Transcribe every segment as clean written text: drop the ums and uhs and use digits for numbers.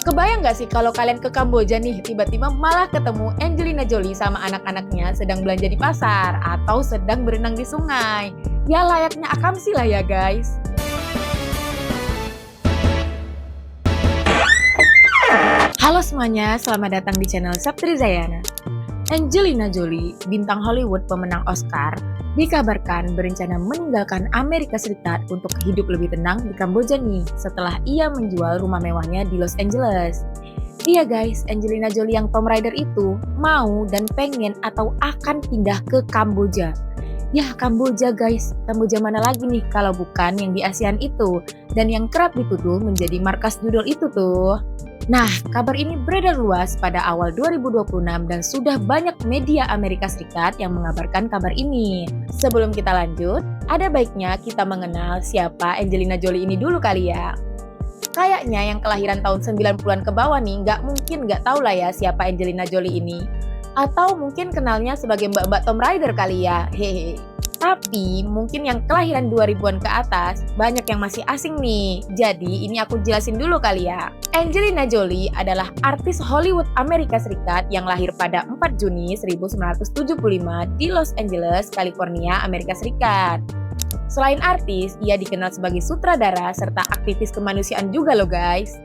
Kebayang nggak sih kalau kalian ke Kamboja nih, tiba-tiba malah ketemu Angelina Jolie sama anak-anaknya sedang belanja di pasar atau sedang berenang di sungai. Ya layaknya akamsi lah ya guys. Halo semuanya, selamat datang di channel Saptri Zayana. Angelina Jolie, bintang Hollywood pemenang Oscar, dikabarkan berencana meninggalkan Amerika Serikat untuk hidup lebih tenang di Kamboja nih setelah ia menjual rumah mewahnya di Los Angeles. Iya guys, Angelina Jolie yang Tomb Raider itu mau dan pengen atau akan pindah ke Kamboja. Ya Kamboja guys, Kamboja mana lagi nih kalau bukan yang di ASEAN itu dan yang kerap dituduh menjadi markas judul itu tuh. Nah, kabar ini beredar luas pada awal 2026 dan sudah banyak media Amerika Serikat yang mengabarkan kabar ini. Sebelum kita lanjut, ada baiknya kita mengenal siapa Angelina Jolie ini dulu kali ya. Kayaknya yang kelahiran tahun 90-an ke bawah nih nggak tahu lah ya siapa Angelina Jolie ini. Atau mungkin kenalnya sebagai mbak-mbak Tomb Raider kali ya, hehe. Tapi mungkin yang kelahiran 2000-an ke atas banyak yang masih asing nih. Jadi ini aku jelasin dulu kali ya. Angelina Jolie adalah artis Hollywood Amerika Serikat yang lahir pada 4 Juni 1975 di Los Angeles, California, Amerika Serikat. Selain artis, ia dikenal sebagai sutradara serta aktivis kemanusiaan juga loh guys.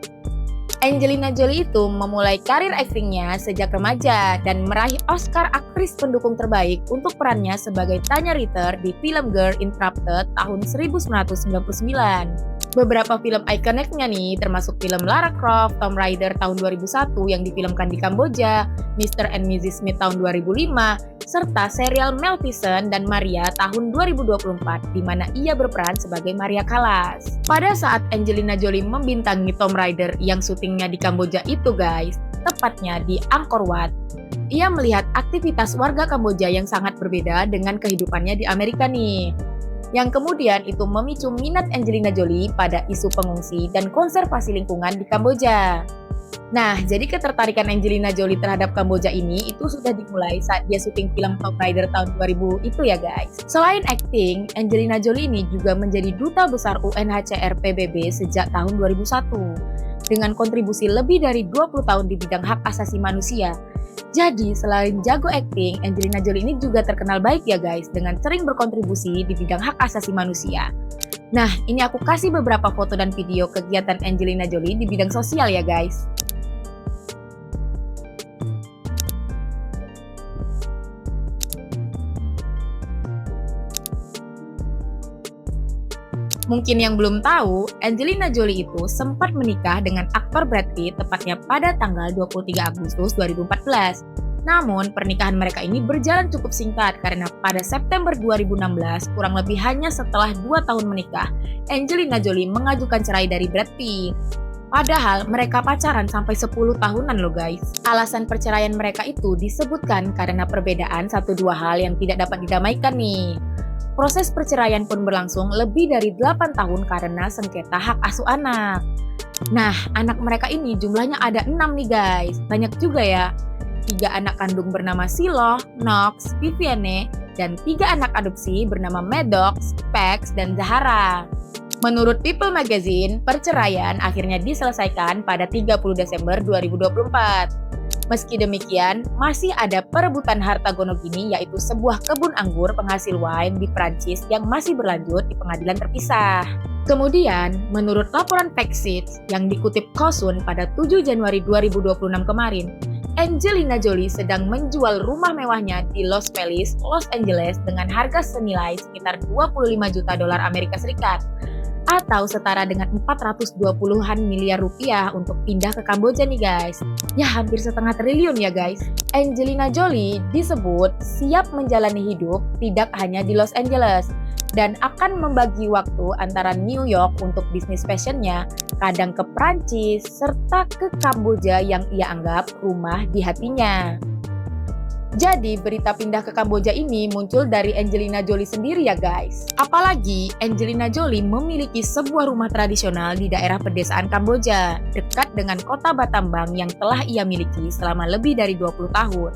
Angelina Jolie itu memulai karir aktingnya sejak remaja dan meraih Oscar aktris pendukung terbaik untuk perannya sebagai Tanya Ritter di film Girl Interrupted tahun 1999. Beberapa film ikoniknya nih termasuk film Lara Croft, Tomb Raider tahun 2001 yang difilmkan di Kamboja, Mr. and Mrs. Smith tahun 2005, serta serial Maleficent dan Maria tahun 2024 di mana ia berperan sebagai Maria Callas. Pada saat Angelina Jolie membintangi Tomb Raider yang syutingnya di Kamboja itu guys, tepatnya di Angkor Wat, ia melihat aktivitas warga Kamboja yang sangat berbeda dengan kehidupannya di Amerika nih. Yang kemudian itu memicu minat Angelina Jolie pada isu pengungsi dan konservasi lingkungan di Kamboja. Nah, jadi ketertarikan Angelina Jolie terhadap Kamboja ini itu sudah dimulai saat dia syuting film Tomb Raider tahun 2000 itu ya guys. Selain akting, Angelina Jolie ini juga menjadi duta besar UNHCR PBB sejak tahun 2001 dengan kontribusi lebih dari 20 tahun di bidang hak asasi manusia. Jadi, selain jago akting, Angelina Jolie ini juga terkenal baik ya guys dengan sering berkontribusi di bidang hak asasi manusia. Nah, ini aku kasih beberapa foto dan video kegiatan Angelina Jolie di bidang sosial ya guys. Mungkin yang belum tahu, Angelina Jolie itu sempat menikah dengan aktor Brad Pitt tepatnya pada tanggal 23 Agustus 2014. Namun, pernikahan mereka ini berjalan cukup singkat karena pada September 2016, kurang lebih hanya setelah 2 tahun menikah, Angelina Jolie mengajukan cerai dari Brad Pitt. Padahal mereka pacaran sampai 10 tahunan loh guys. Alasan perceraian mereka itu disebutkan karena perbedaan 1-2 hal yang tidak dapat didamaikan nih. Proses perceraian pun berlangsung lebih dari 8 tahun karena sengketa hak asuh anak. Nah, anak mereka ini jumlahnya ada 6 nih guys. Banyak juga ya. 3 anak kandung bernama Shiloh, Knox, Vivienne, dan 3 anak adopsi bernama Maddox, Pax, dan Zahara. Menurut People Magazine, perceraian akhirnya diselesaikan pada 30 Desember 2024. Meski demikian, masih ada perebutan harta gonogini yaitu sebuah kebun anggur penghasil wine di Prancis yang masih berlanjut di pengadilan terpisah. Kemudian, menurut laporan Paxit yang dikutip Kosun pada 7 Januari 2026 kemarin, Angelina Jolie sedang menjual rumah mewahnya di Los Feliz, Los Angeles dengan harga senilai sekitar 25 juta dolar Amerika Serikat atau setara dengan 420-an miliar rupiah untuk pindah ke Kamboja nih guys. Ya hampir setengah triliun ya guys. Angelina Jolie disebut siap menjalani hidup tidak hanya di Los Angeles dan akan membagi waktu antara New York untuk bisnis fashionnya, kadang ke Prancis, serta ke Kamboja yang ia anggap rumah di hatinya. Jadi berita pindah ke Kamboja ini muncul dari Angelina Jolie sendiri ya guys. Apalagi Angelina Jolie memiliki sebuah rumah tradisional di daerah pedesaan Kamboja, dekat dengan kota Battambang yang telah ia miliki selama lebih dari 20 tahun.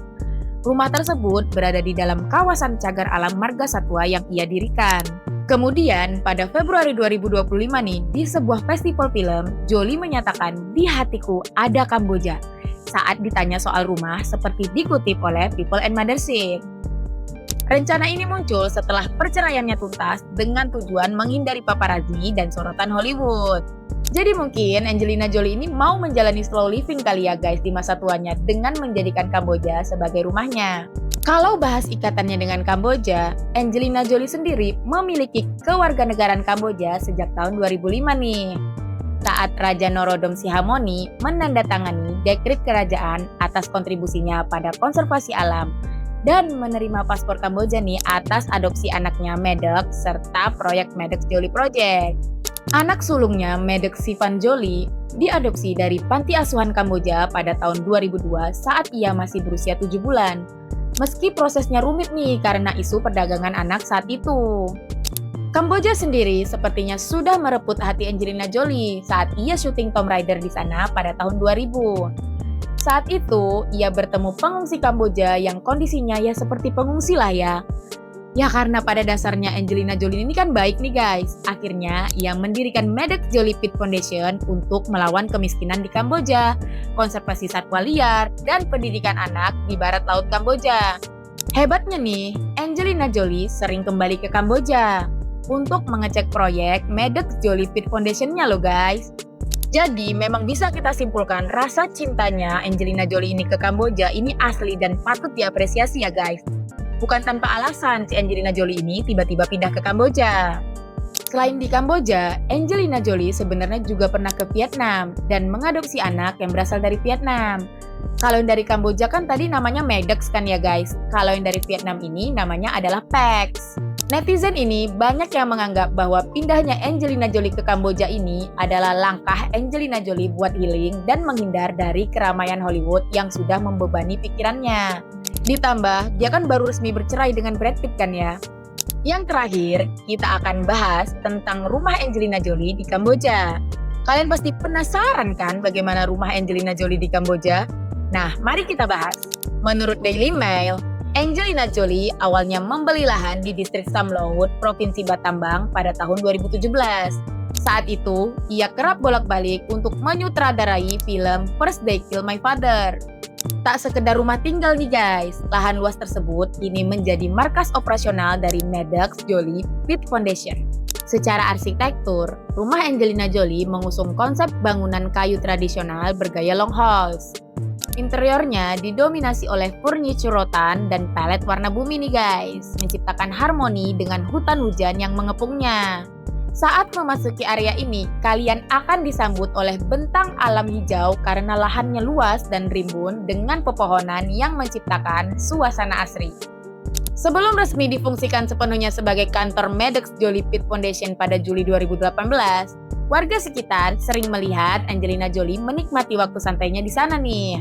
Rumah tersebut berada di dalam kawasan cagar alam marga satwa yang ia dirikan. Kemudian, pada Februari 2025 nih, di sebuah festival film, Jolie menyatakan, "Di hatiku ada Kamboja," saat ditanya soal rumah seperti dikutip oleh People and Mothership. Rencana ini muncul setelah perceraiannya tuntas dengan tujuan menghindari paparazzi dan sorotan Hollywood. Jadi mungkin Angelina Jolie ini mau menjalani slow living kali ya guys di masa tuanya dengan menjadikan Kamboja sebagai rumahnya. Kalau bahas ikatannya dengan Kamboja, Angelina Jolie sendiri memiliki kewarganegaraan Kamboja sejak tahun 2005 nih. Saat Raja Norodom Sihamoni menandatangani dekret kerajaan atas kontribusinya pada konservasi alam dan menerima paspor Kamboja nih atas adopsi anaknya Maddox serta proyek Maddox Jolie Project. Anak sulungnya Maddox Sivan Jolie diadopsi dari panti asuhan Kamboja pada tahun 2002 saat ia masih berusia 7 bulan. Meski prosesnya rumit nih karena isu perdagangan anak saat itu. Kamboja sendiri sepertinya sudah merebut hati Angelina Jolie saat ia syuting Tomb Raider di sana pada tahun 2000. Saat itu, ia bertemu pengungsi Kamboja yang kondisinya ya seperti pengungsi lah ya. Ya karena pada dasarnya Angelina Jolie ini kan baik nih guys. Akhirnya ia mendirikan Maddox Jolie Pit Foundation untuk melawan kemiskinan di Kamboja, konservasi satwa liar, dan pendidikan anak di barat laut Kamboja. Hebatnya nih, Angelina Jolie sering kembali ke Kamboja untuk mengecek proyek Maddox Jolie Pit Foundation-nya loh guys. Jadi memang bisa kita simpulkan rasa cintanya Angelina Jolie ini ke Kamboja ini asli dan patut diapresiasi ya guys. Bukan tanpa alasan si Angelina Jolie ini tiba-tiba pindah ke Kamboja. Selain di Kamboja, Angelina Jolie sebenarnya juga pernah ke Vietnam dan mengadopsi anak yang berasal dari Vietnam. Kalau yang dari Kamboja kan tadi namanya Maddox kan ya guys. Kalau yang dari Vietnam ini namanya adalah Pax. Netizen ini banyak yang menganggap bahwa pindahnya Angelina Jolie ke Kamboja ini adalah langkah Angelina Jolie buat healing dan menghindar dari keramaian Hollywood yang sudah membebani pikirannya. Ditambah, dia kan baru resmi bercerai dengan Brad Pitt kan ya. Yang terakhir, kita akan bahas tentang rumah Angelina Jolie di Kamboja. Kalian pasti penasaran kan bagaimana rumah Angelina Jolie di Kamboja? Nah, mari kita bahas. Menurut Daily Mail, Angelina Jolie awalnya membeli lahan di distrik Sam Loud, Provinsi Battambang pada tahun 2017. Saat itu, ia kerap bolak-balik untuk menyutradarai film First They Kill My Father. Tak sekedar rumah tinggal nih guys, lahan luas tersebut kini menjadi markas operasional dari Maddox Jolie Pit Foundation. Secara arsitektur, rumah Angelina Jolie mengusung konsep bangunan kayu tradisional bergaya longhouse. Interiornya didominasi oleh furniture rotan dan pelet warna bumi nih guys, menciptakan harmoni dengan hutan hujan yang mengepungnya. Saat memasuki area ini, kalian akan disambut oleh bentang alam hijau karena lahannya luas dan rimbun dengan pepohonan yang menciptakan suasana asri. Sebelum resmi difungsikan sepenuhnya sebagai kantor Maddox Jolie Pit Foundation pada Juli 2018, warga sekitar sering melihat Angelina Jolie menikmati waktu santainya di sana nih.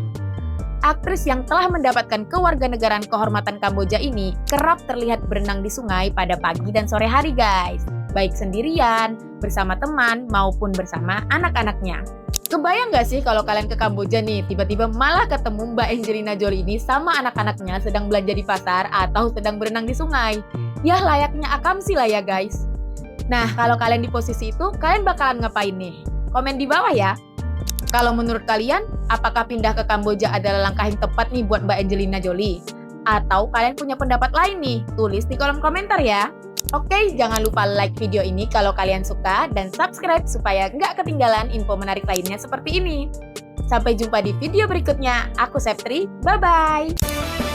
Aktris yang telah mendapatkan kewarganegaraan kehormatan Kamboja ini kerap terlihat berenang di sungai pada pagi dan sore hari guys. Baik sendirian, bersama teman, maupun bersama anak-anaknya. Kebayang gak sih kalau kalian ke Kamboja nih, tiba-tiba malah ketemu Mbak Angelina Jolie ini sama anak-anaknya sedang belanja di pasar atau sedang berenang di sungai? Ya layaknya akamsi lah ya guys. Nah, kalau kalian di posisi itu, kalian bakalan ngapain nih? Komen di bawah ya. Kalau menurut kalian, apakah pindah ke Kamboja adalah langkah yang tepat nih buat Mbak Angelina Jolie? Atau kalian punya pendapat lain nih? Tulis di kolom komentar ya. Oke, jangan lupa like video ini kalau kalian suka dan subscribe supaya nggak ketinggalan info menarik lainnya seperti ini. Sampai jumpa di video berikutnya. Aku Septri, bye-bye!